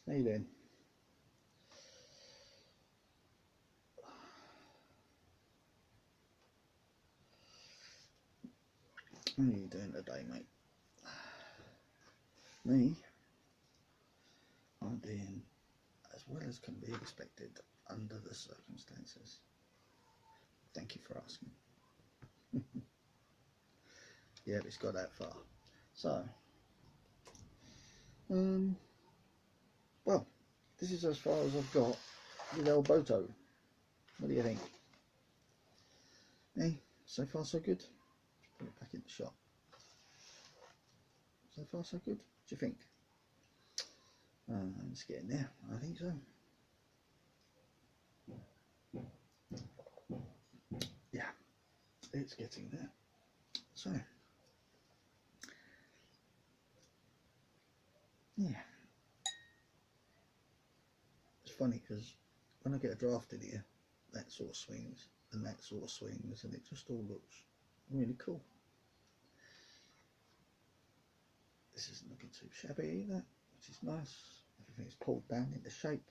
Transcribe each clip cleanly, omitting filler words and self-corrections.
How you doing? How are you doing today, mate? Me? I'm doing as well as can be expected under the circumstances. Thank you for asking. Yeah, it's got that far. So, well, this is as far as I've got with El Boto. What do you think? Hey, so far so good. Put it back in the shop. So far so good. What do you think? It's getting there. I think so. Yeah, it's getting there. So, yeah. It's funny because when I get a draft in here, that sort of swings and that sort of swings, and it just all looks really cool. This isn't looking too shabby either, which is nice. Everything's pulled down into shape.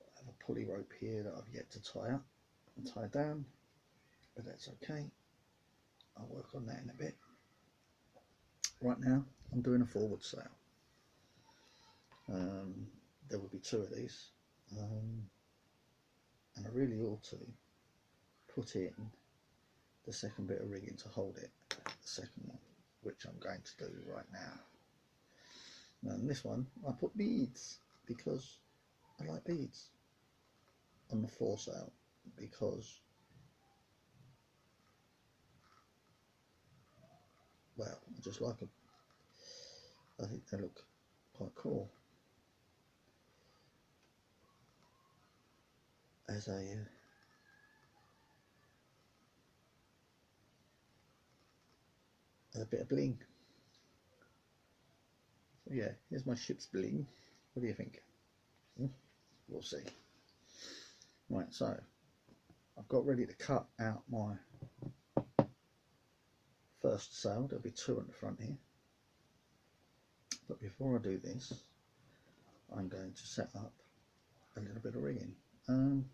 I have a pulley rope here that I've yet to tie up and tie down, but that's okay. I'll work on that in a bit. Right now, I'm doing a forward sail. There will be two of these, and I really ought to put in the second bit of rigging to hold it, the second one, which I'm going to do right now. And this one, I put beads because I like beads on the foresail, because, well, I just like them. I think they look quite cool as a bit of bling. So yeah, here's my ship's bling. What do you think? We'll see. Right, so I've got ready to cut out my first sail. There'll be two on the front here. But before I do this, I'm going to set up a little bit of rigging. And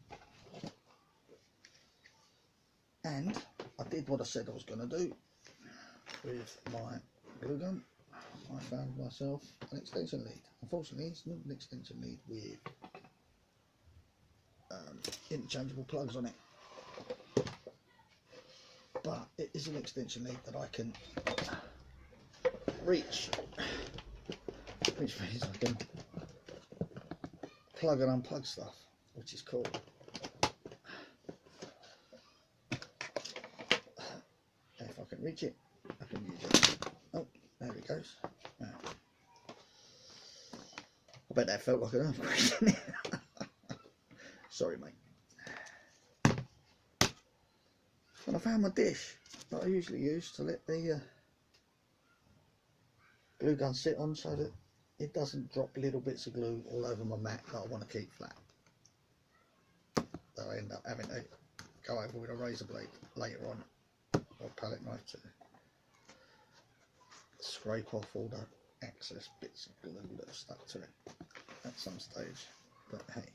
I did what I said I was going to do with my glue gun. I found myself an extension lead. Unfortunately, it's not an extension lead with interchangeable plugs on it, but it is an extension lead that I can reach, which means I can plug and unplug stuff, which is cool. If I can reach it, I can use it. Oh, there it goes. Now, I bet that felt like an earthquake, didn't it? Sorry, mate. And I found my dish that I usually use to let the glue gun sit on, so that it doesn't drop little bits of glue all over my mat that I want to keep flat. That I end up having to go over with a razor blade later on, or a palette knife, to scrape off all the excess bits of glue that are stuck to it at some stage. But hey,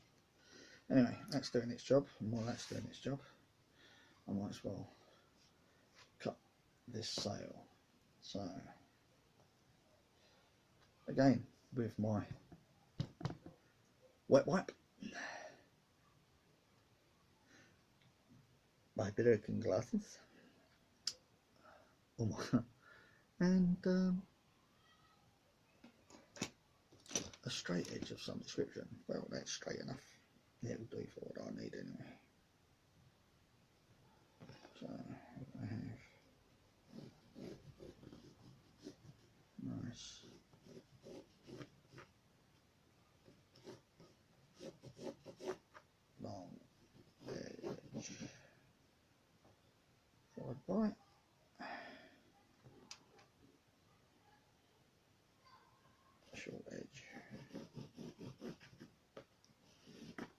anyway, that's doing its job, and while that's doing its job, I might as well cut this sail. So again, with my wet wipe, my Birkin glasses, and a straight edge of some description. Well, that's straight enough. It'll do for what I need anyway. So I have nice long edge followed by short edge.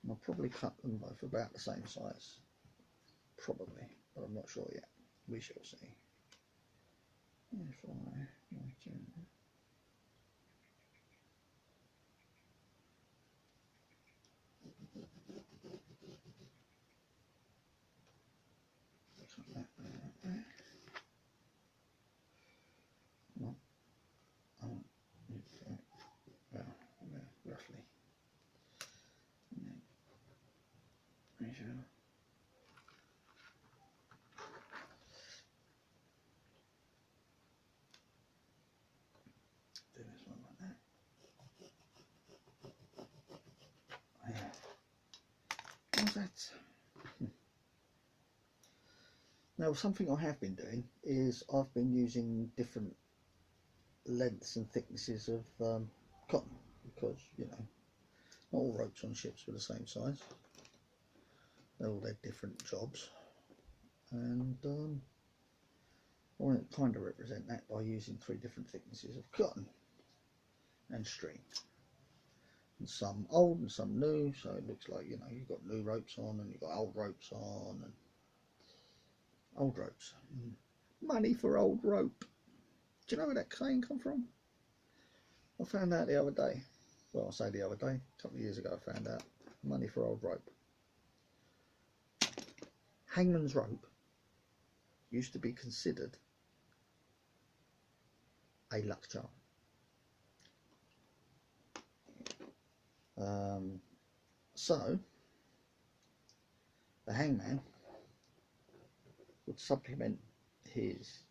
I'll probably cut them both about the same size, probably, but I'm not sure yet. We shall see. If I that. Now, something I have been doing is I've been using different lengths and thicknesses of cotton, because, you know, not all ropes on ships were the same size. They all had different jobs, and I want to kind of represent that by using 3 different thicknesses of cotton and string, and some old and some new, so it looks like, you know, you've got new ropes on and you've got old ropes on, and old ropes. Money for old rope. Do you know where that saying come from? I found out the other day. Well, I say the other day, a couple of years ago I found out. Money for old rope. Hangman's rope used to be considered a luck charm. So the hangman would supplement his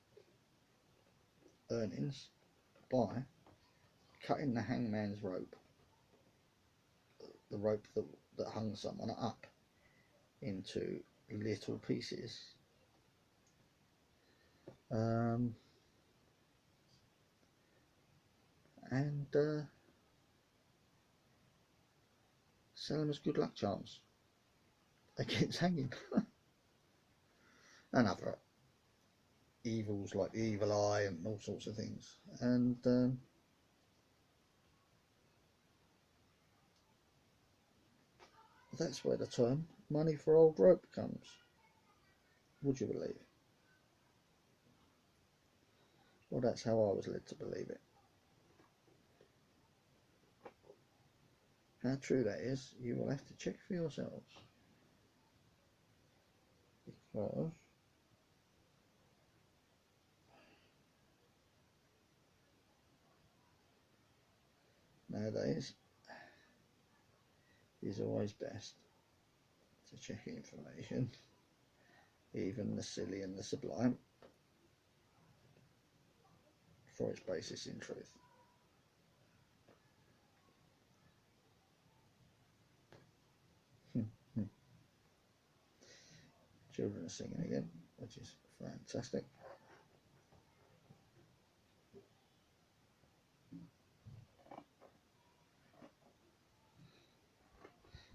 earnings by cutting the hangman's rope, the rope that hung someone up, into little pieces, and sell them as good luck charms against hanging. And other evils like the evil eye and all sorts of things. And that's where the term money for old rope comes. Would you believe it? Well, that's how I was led to believe it. How true that is, you will have to check for yourselves. Because nowadays it's always best to check information, even the silly and the sublime, for its basis in truth. Children are singing again, which is fantastic.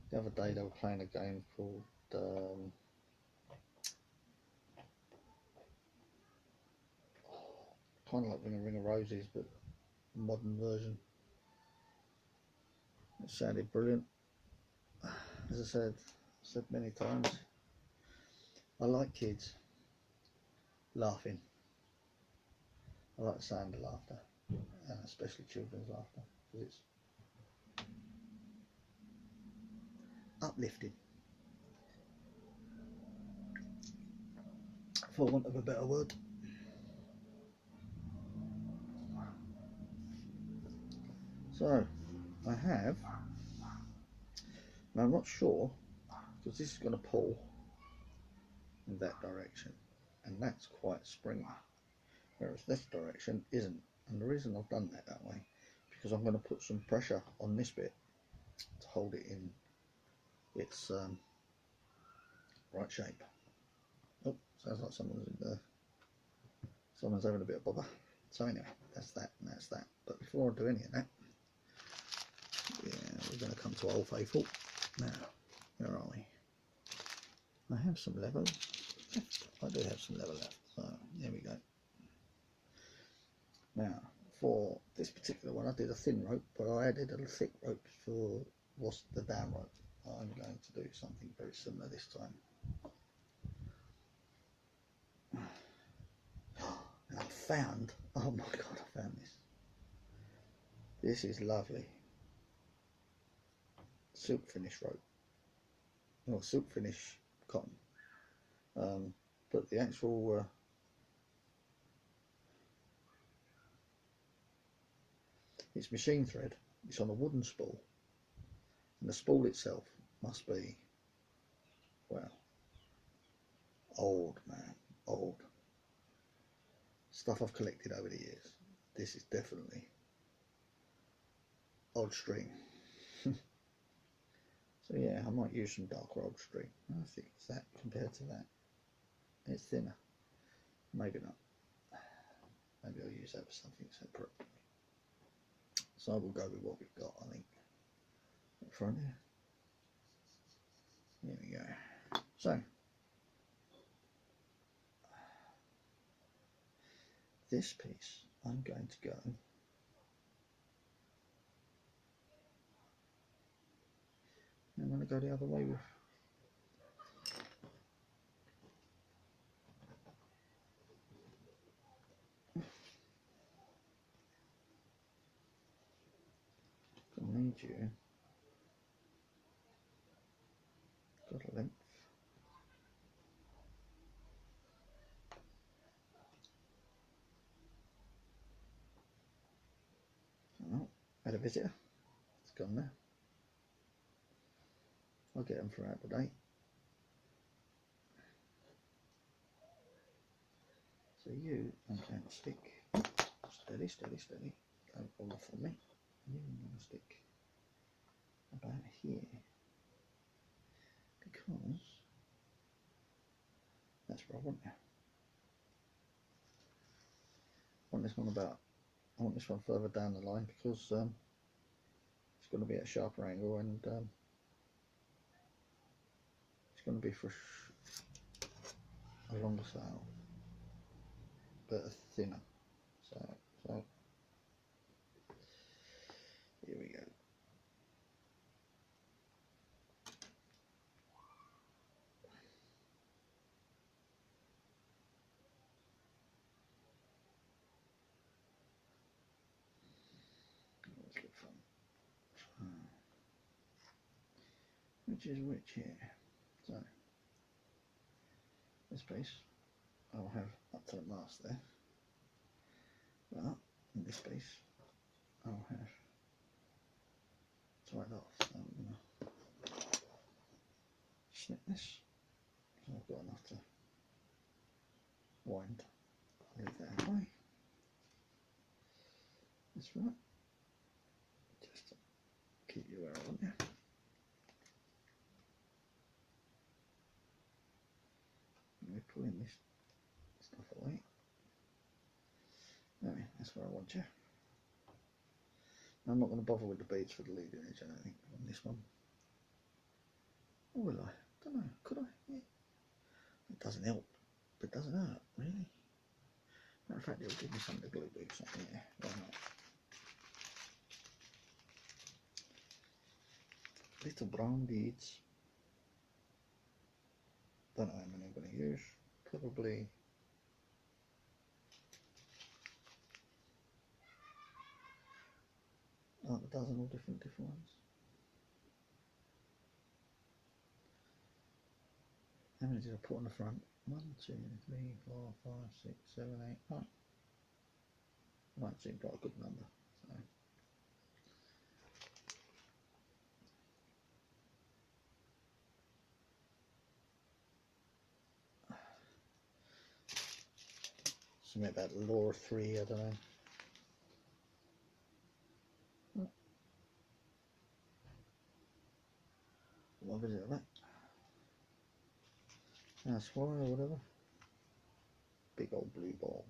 The other day they were playing a game called kind of like Ring of Roses, but a modern version. It sounded brilliant. As I said many times, I like kids laughing. I like the sound of laughter, and especially children's laughter, because it's uplifting, for want of a better word. So I have, now I'm not sure, because this is going to pull in that direction, and that's quite springy, whereas this direction isn't. And the reason I've done that way, because I'm going to put some pressure on this bit to hold it in its right shape. Oh, sounds like someone's having a bit of bother. So anyway, that's that and that's that. But before I do any of that, yeah, we're going to come to Old Faithful. Now, where are we? I have some leather left. I do have some leather left, so here we go. Now, for this particular one, I did a thin rope, but I added a thick rope for what's the down rope. I'm going to do something very similar this time. And I found, oh my god, I found this. This is lovely. Silk finish rope. Or silk finish cotton. But the actual it's machine thread. It's on a wooden spool, and the spool itself must be, well, old, man, old stuff I've collected over the years. This is definitely old string. So yeah, I might use some darker old street. I think it's that compared to that. It's thinner. Maybe not. Maybe I'll use that for something separate. So I will go with what we've got, I think. In front here. There we go. So this piece I'm going to go I'm going to go the other way with I need you got a length. Oh, had a visitor. It's gone now. I'll get them throughout the day. So you, I'm going to stick steady, steady, steady. Don't fall off on me. You, I'm going to stick about here because that's where I want you. I want this one further down the line because it's going to be at a sharper angle and it's going to be for a longer sail, but a thinner sail. So here we go. Let's get fun. Which is which here? So this piece I'll have up to the mast there, but in this piece I'll have tied off. So I'm going to snip this. So I've got enough to wind. Leave that away. That's right. Just to keep you where I want you. We're pulling this stuff away. There, that's where I want you. I'm not going to bother with the beads for the leading edge, I don't think, on this one. Or will I? Don't know. Could I? Yeah. It doesn't help, but it doesn't hurt, really. Matter of fact, it'll give me something to glue to, so yeah, why not? Little brown beads. Don't know how many I'm going to use. Probably half a dozen or different ones. How many did I put on the front? 1, 2, 3, 4, 5, 6, 7, 8, 9. Might seem quite a good number. So. Something about the law of 3, I don't know. What is it, that? That's why, or whatever. Big old blue ball.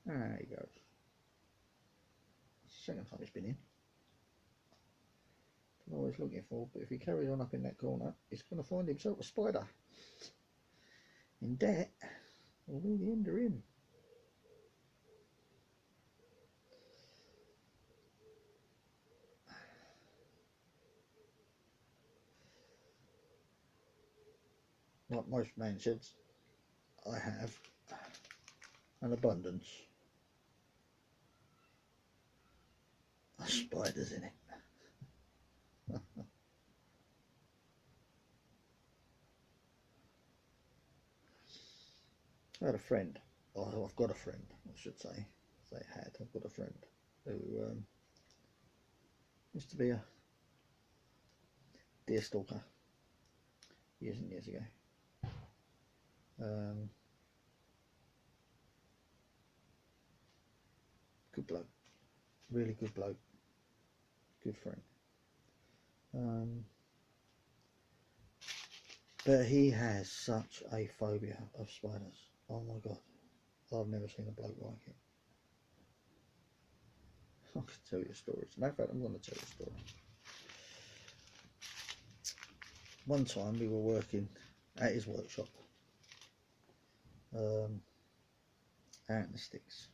There he goes. Second time it's been in. Don't know what he's looking for, but if he carries on up in that corner, he's going to find himself a spider. In debt, will really hinder him. Like most man sheds, I have an abundance of spiders in it. I had a friend, oh, I've got a friend, I should say. I've got a friend who used to be a deer stalker years and years ago. Good bloke, really good bloke, good friend. But he has such a phobia of spiders. Oh my god, I've never seen a bloke like it. I can tell you a story. As a matter of fact, I'm going to tell you a story. One time we were working at his workshop, out in the sticks,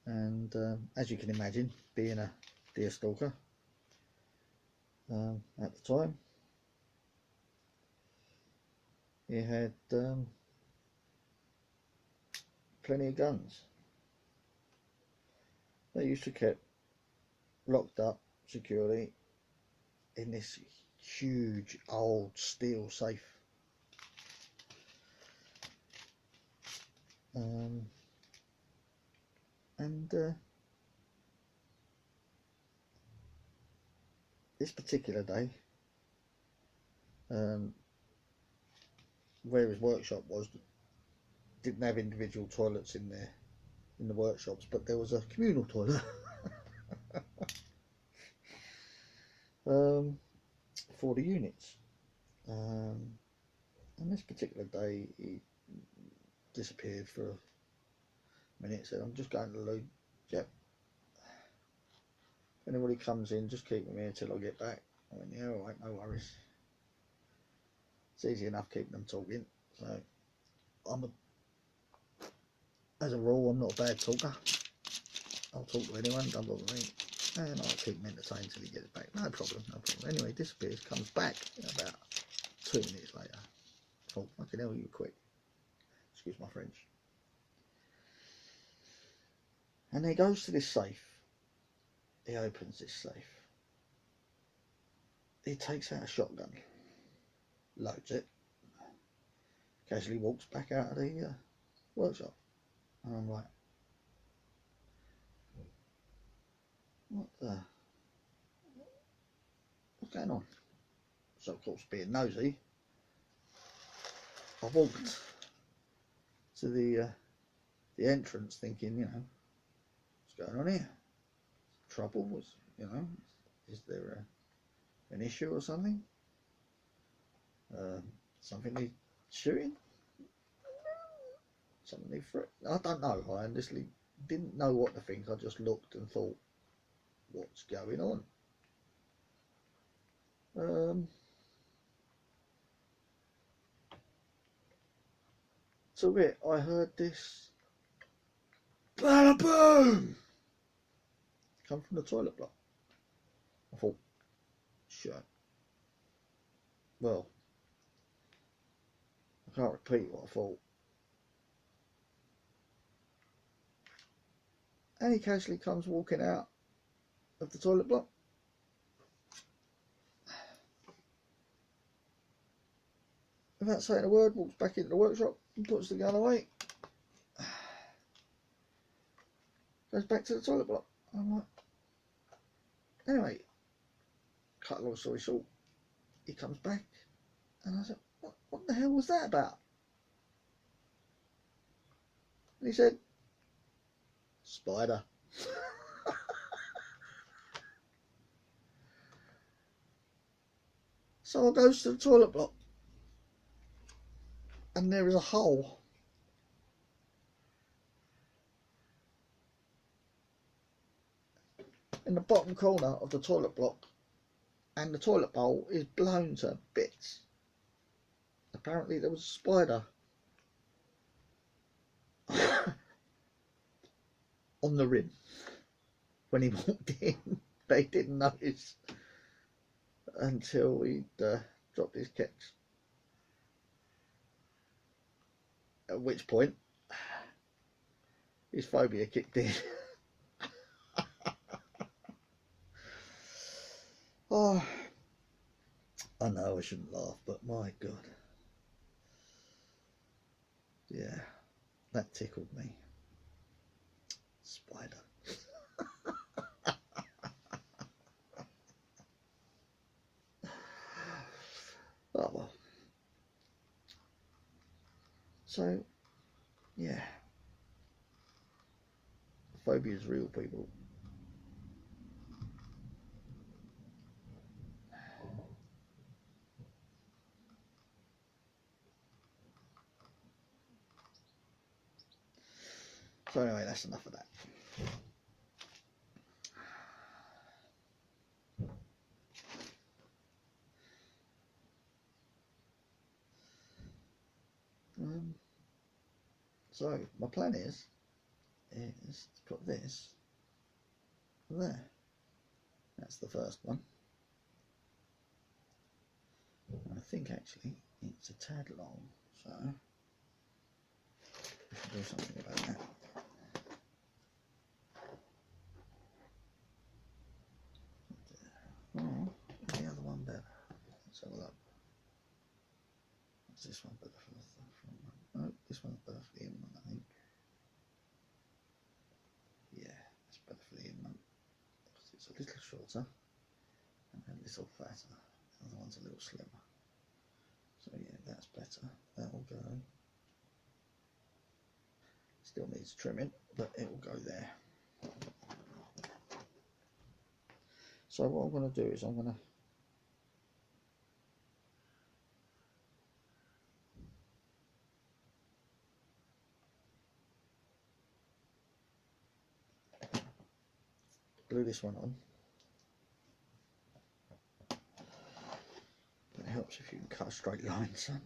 and as you can imagine, being a deer stalker at the time, he had plenty of guns. They used to keep locked up securely in this huge old steel safe. This particular day, where his workshop was, didn't have individual toilets in there in the workshops, but there was a communal toilet for the units. And this particular day, he disappeared for a minute. Said, "I'm just going to the loo. Yep. If anybody comes in, just keep them here till I get back." I went, "Yeah, all right, no worries." It's easy enough keeping them talking. So as a rule, I'm not a bad talker. I'll talk to anyone, don't bother me, and I'll keep him entertained till he gets back. No problem, no problem. Anyway, disappears, comes back about 2 minutes later. I thought, fucking hell, you quick. Excuse my French. And he goes to this safe. He opens this safe. He takes out a shotgun, loads it, casually walks back out of the workshop. And I'm like, what's going on? So of course, being nosy, I walked to the entrance thinking, you know, what's going on here? Trouble? Was, you know, is there an issue or something? Something needs shooting? Something needs I don't know. I honestly didn't know what to think. I just looked and thought, what's going on? To it, I heard this bada boom come from the toilet block. I thought, shit. Well, I can't repeat what I thought. And he casually comes walking out of the toilet block. Without saying a word, walks back into the workshop and puts the gun away. Goes back to the toilet block. I'm like, anyway, cut a long story short, he comes back and I said, what the hell was that about? And he said, spider. So I goes to the toilet block and there is a hole in the bottom corner of the toilet block, and the toilet bowl is blown to bits. Apparently there was a spider on the rim when he walked in. They didn't notice until he'd dropped his kicks. At which point his phobia kicked in. Oh, I know I shouldn't laugh, but my God. Yeah, that tickled me. Spider. Oh well. So, yeah. Phobia is real, people. that's enough of that. So my plan is to put this there. That's the first one. And I think actually it's a tad long, so I should do something about that. Oh, the other one better. Let's have a look. Is this one better for the front one? No, this one's better for the in one, I think. Yeah, it's better for the in one. It's a little shorter and a little fatter. The other one's a little slimmer. So yeah, that's better. That will go. Still needs trimming, but it will go there. So what I'm going to do is I'm going to glue this one on. It helps if you can cut a straight line, son.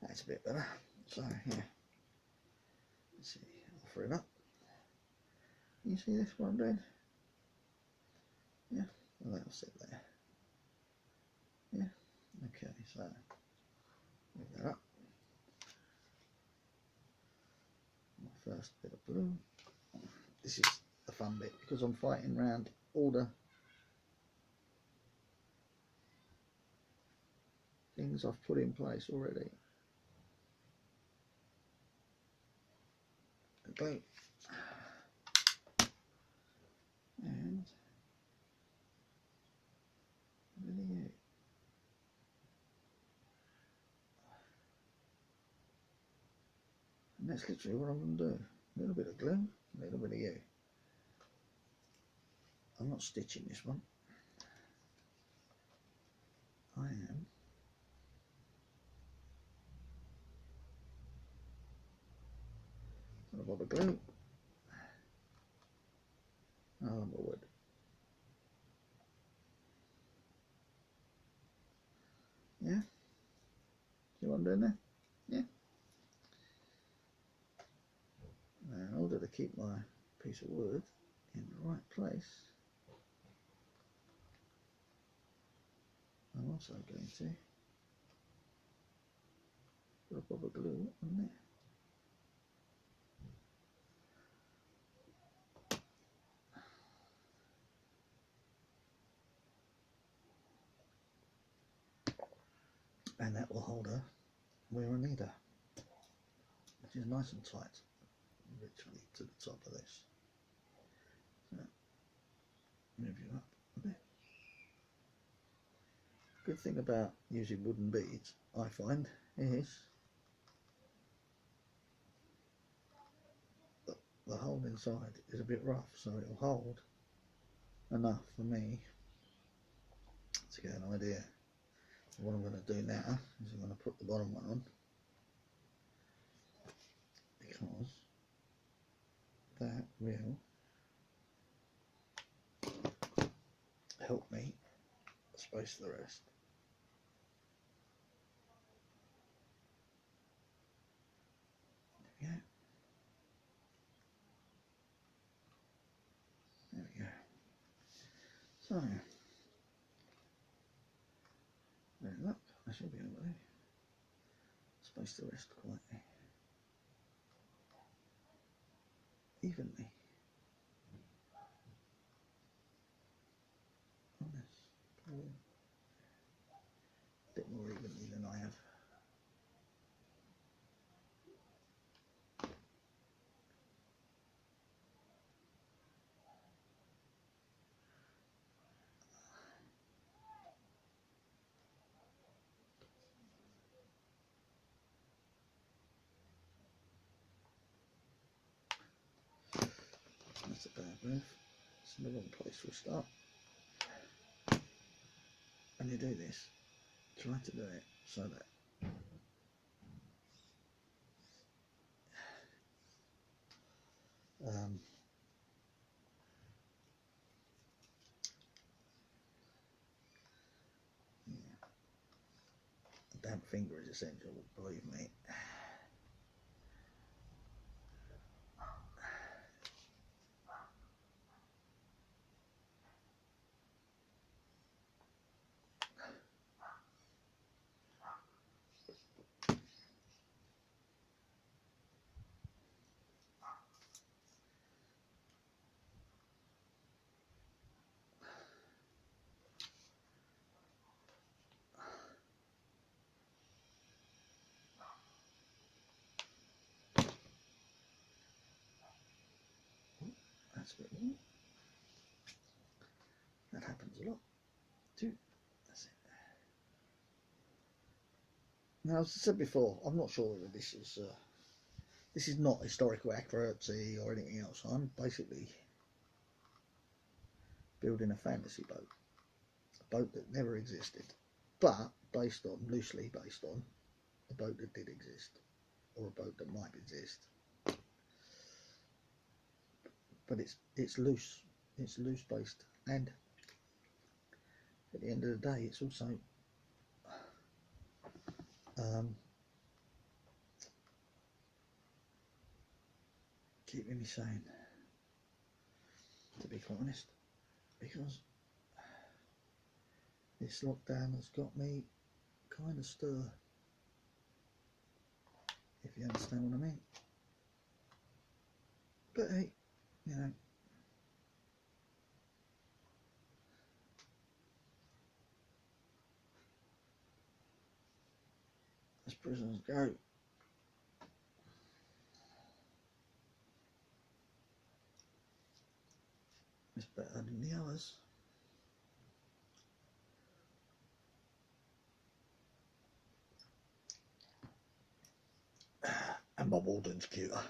That's a bit better. So yeah, let's see, I'll free it up. You see this one doing? Yeah, well, that'll sit there. Yeah, okay, so move that up. My first bit of blue. This is the fun bit because I'm fighting around all the things I've put in place already. Okay. And really, and that's literally what I'm going to do. A little bit of glue, a little bit of you. I'm not stitching this one. I am a bob of glue. A lump of wood. Yeah? See what I'm doing there? Yeah? Now, in order to keep my piece of wood in the right place, I'm also going to put a bob of glue on there. And that will hold her where I need her, which is nice and tight, literally to the top of this. So, move you up a bit. Good thing about using wooden beads, I find, is that the hole inside is a bit rough, so it will hold enough for me to get an idea. What I'm going to do now is I'm going to put the bottom one on, because that will help me space the rest. There we go. There we go. So, there we go. I should be able to space the rest quite evenly on this. Probably a bit more evenly than I have. move. It's in the wrong place for a start. And you do this, try to do it so that a damp finger is essential, believe me. That's a bit more. That happens a lot too. That's it. Now, as I said before, I'm not sure whether this is not historical accuracy or anything else. I'm basically building a fantasy boat, a boat that never existed, but loosely based on a boat that did exist, or a boat that might exist. But it's loose based, and at the end of the day, it's also keeping me sane, to be quite honest, because this lockdown has got me kind of stir, if you understand what I mean. But hey, you know, as prisoners go. It's better than the others. And my warden's cuter.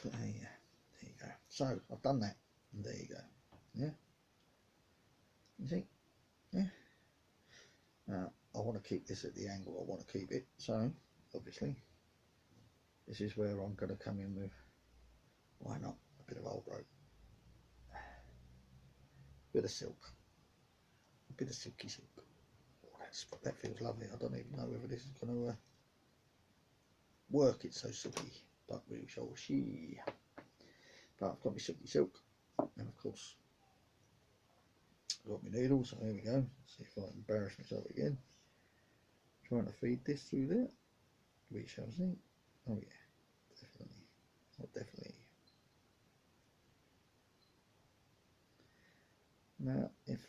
But hey, yeah, there you go. So I've done that, and there you go. Yeah, you see, yeah. Now I want to keep this at the angle I want to keep it. So obviously, this is where I'm going to come in with, why not, a bit of old rope, a bit of silk, a bit of silky silk. Oh, that feels lovely. I don't even know whether this is going to work. It's so silky, but we shall see. But I've got my silky silk, and of course I've got my needle, so here we go. See if I embarrass myself again trying to feed this through there. We shall see. Oh yeah, definitely. Oh, definitely. Now if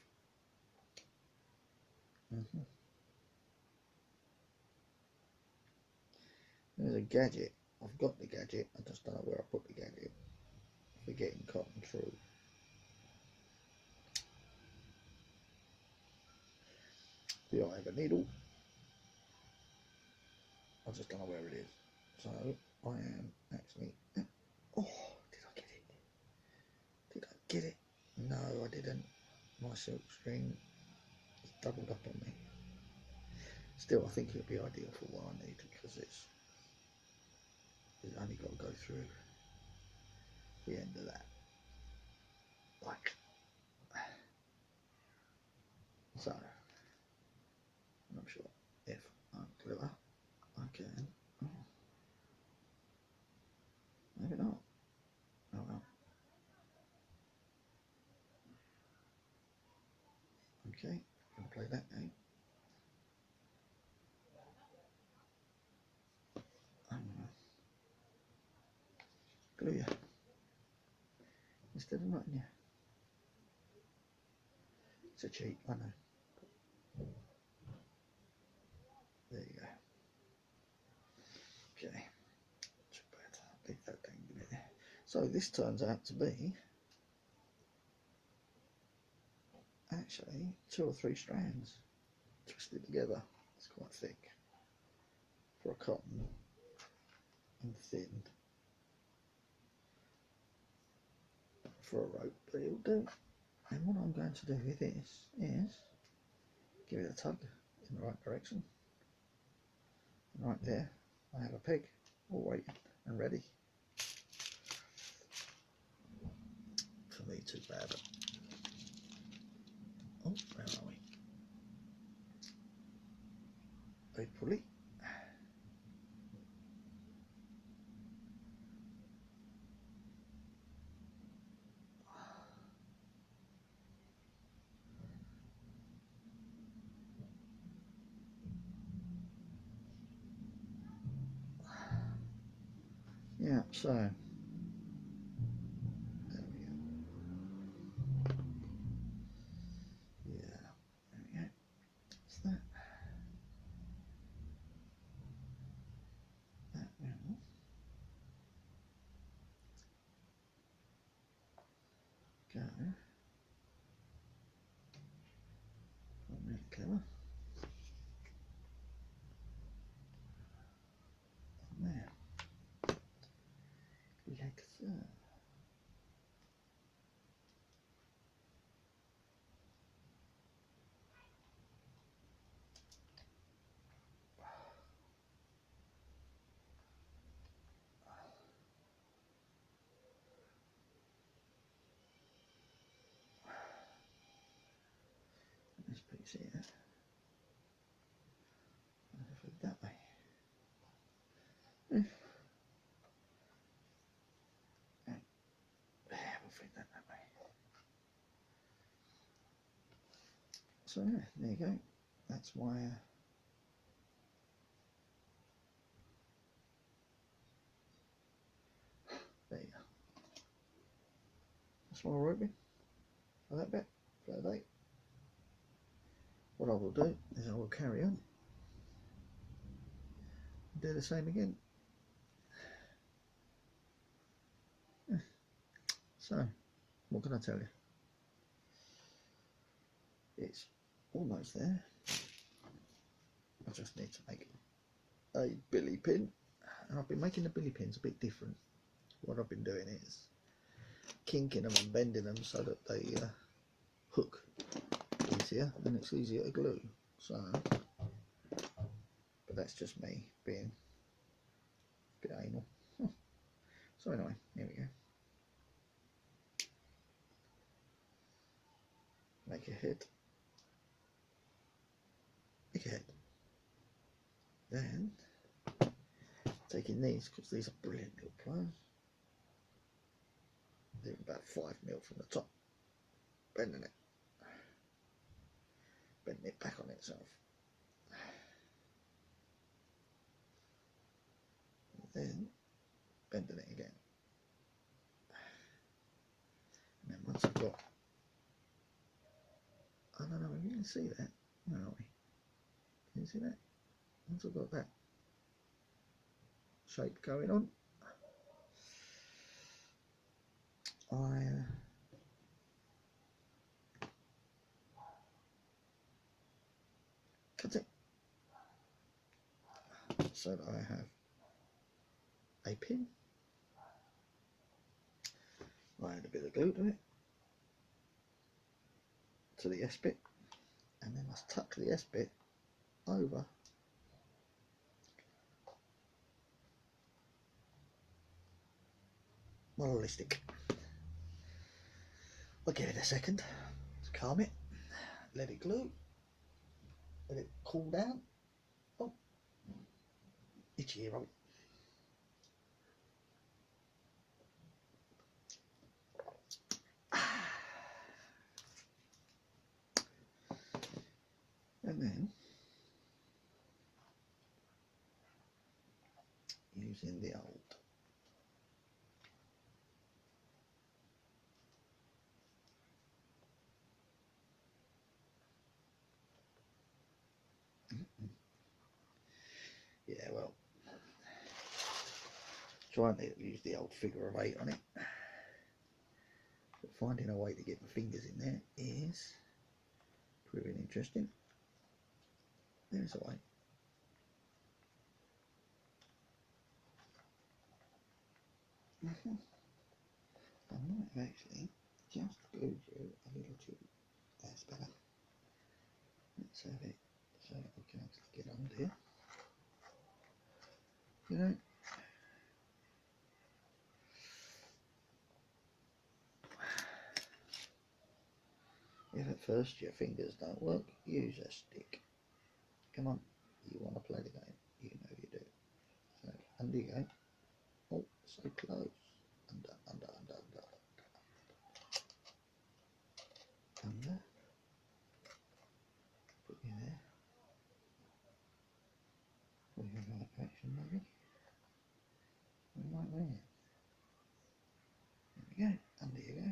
there's a gadget, I've got the gadget, I just don't know where I put the gadget for getting cotton through. Do I have a needle? I just don't know where it is. So I am actually, oh, did I get it? Did I get it? No, I didn't. My silk string is doubled up on me. Still, I think it'll be ideal for what I need, because it's only got to go through the end of that, like so. And I'm sure if I'm clever, I can. Oh, maybe not. Oh well. Okay, I'm gonna play that game. I'm gonna glue you instead of knotting you. It's a cheat, I know. There you go. Okay, leave that thing there. So this turns out to be actually 2 or 3 strands twisted together. It's quite thick for a cotton. and thin for a rope, but it'll do. And what I'm going to do with this is give it a tug in the right direction. And right there, I have a peg all waiting and ready for me to grab it. Oh, where are we? A pulley. Yeah, so there we go. Yeah, there we go. That's that. That will go. I'm really clever. On there. Like so. This piece here. I'll put it that way. Yeah, we'll fit that way. So yeah, there you go. That's my there you go. That's my roping for that bit for the day. What I will do is I will carry on and do the same again. Yeah. So, what can I tell you? It's almost there. I just need to make a billy pin, and I've been making the billy pins a bit different. What I've been doing is kinking them and bending them so that they hook easier and it's easier to glue. So, but that's just me being a bit anal. So anyway, here we go. Make a head. Make a head. Then taking these, because these are brilliant little pliers. They're about 5mm from the top. Bending it. Bending it back on itself. And then bending it again. And then once I've got, I don't know if you can see that. Where are we? Can you see that? Once I've got that shape going on, I cut it so that I have a pin. I add a bit of glue to it, to the S bit, and then I tuck the S bit over my lolly stick. I'll give it a second to calm it, let it glue, let it cool down. Oh, itchy ear roll. And then using the old yeah, well, trying to use the old figure of 8 on it, but finding a way to get my fingers in there is proving interesting. There's a way. I might have actually just glued you a little too. That's better. Let's have it so we can actually get on there. You know, if at first your fingers don't work, use a stick. Come on, you want to play the game? You know you do. So, under you go. Oh, so close. Under. Under. Put you there. Put you in the right direction, maybe. Right there. There we go. Under you go.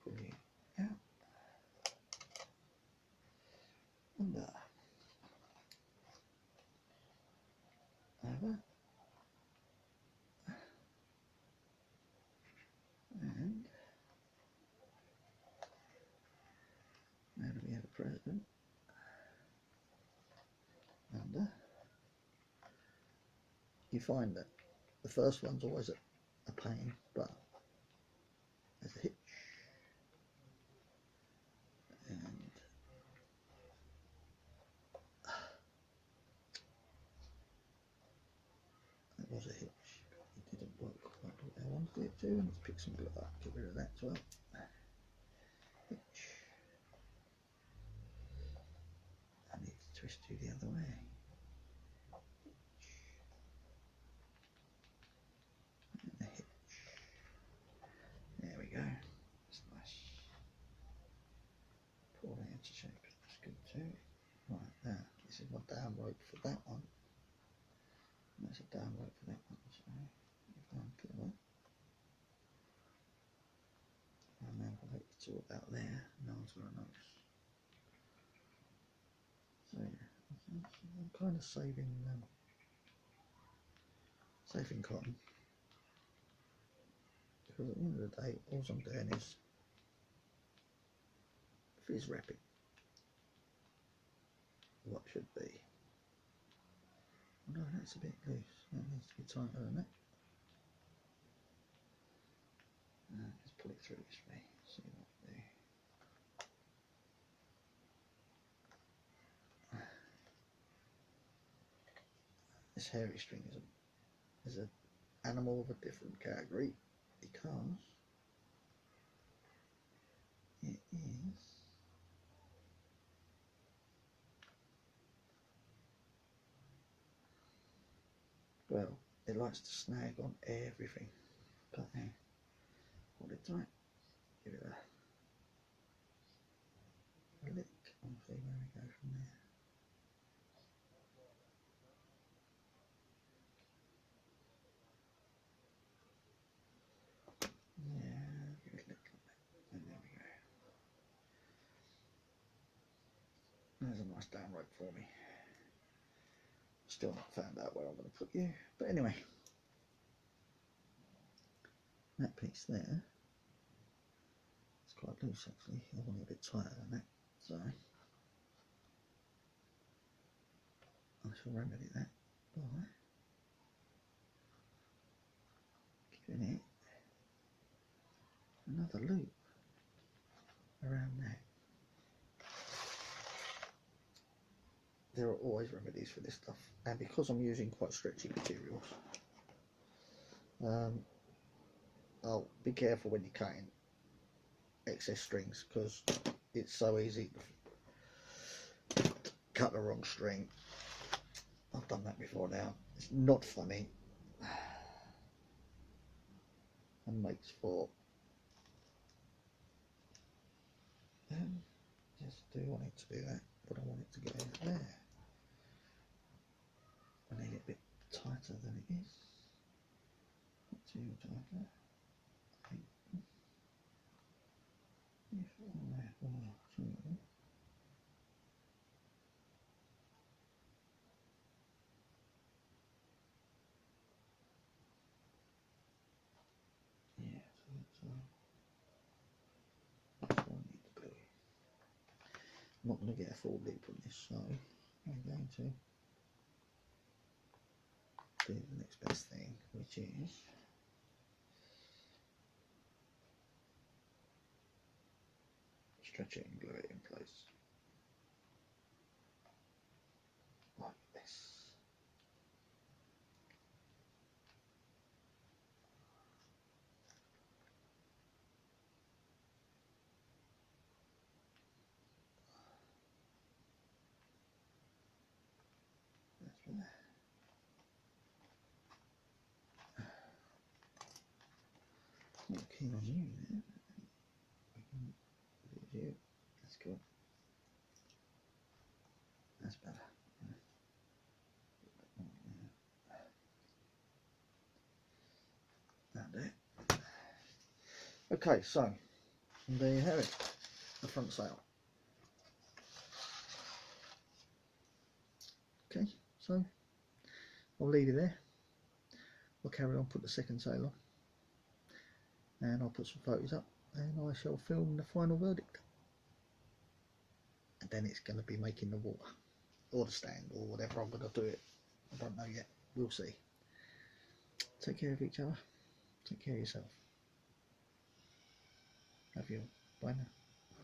Pull you out. Under. Over. And now that we have a president. Under. You find that the first one's always a pain, but there's a hitch. And it was a hitch. It didn't work quite the way I wanted it to, and let's pick some glue up, get rid of that as well. Hitch. I need to twist you the other way. And a hitch. There we go. That's nice. Pull that into shape. That's good too. Right, now this is my down rope for that one. And that's a down rope for that one. So if I'm clever, I'll now rope the two about there. No one's gonna notice. So yeah, I'm kind of saving cotton, because at the end of the day, all I'm doing is fizz wrapping what should be. Oh no, that's a bit loose. That needs to be tighter than that. Let's pull it through this way. See what we do. This hairy string is an animal of a different category, because it is well, it likes to snag on everything. But now, hold it tight, give it a lick, and see where we go from there. Yeah, give it a lick like that, and there we go. There's a nice down rope for me. Still not found out where I'm going to put you, but anyway, that piece there, it's quite loose actually. I want it a bit tighter than that, so I shall remedy that by giving it another loop around that. There are always remedies for this stuff, and because I'm using quite stretchy materials, I'll be careful when you're cutting excess strings, because it's so easy to cut the wrong string. I've done that before now. It's not funny and makes for just do want it to do that, but I want it to go there. I need it a bit tighter than it is. Not too tighter. I think if I were to yeah, so that's what I need to do. I'm not going to get a full loop on this, so I'm going to do the next best thing, which is stretch it and glue it in place like this. That's from there. Not keen on you there. You. That's good. That's better. That'll do it. Okay, so there you have it, the front sail. Okay, so I'll leave it there. I'll carry on, put the second sail on, and I'll put some photos up, and I shall film the final verdict. And then it's going to be making the water, or the stand, or whatever I'm going to do it. I don't know yet. We'll see. Take care of each other. Take care of yourself. Love you. Bye now.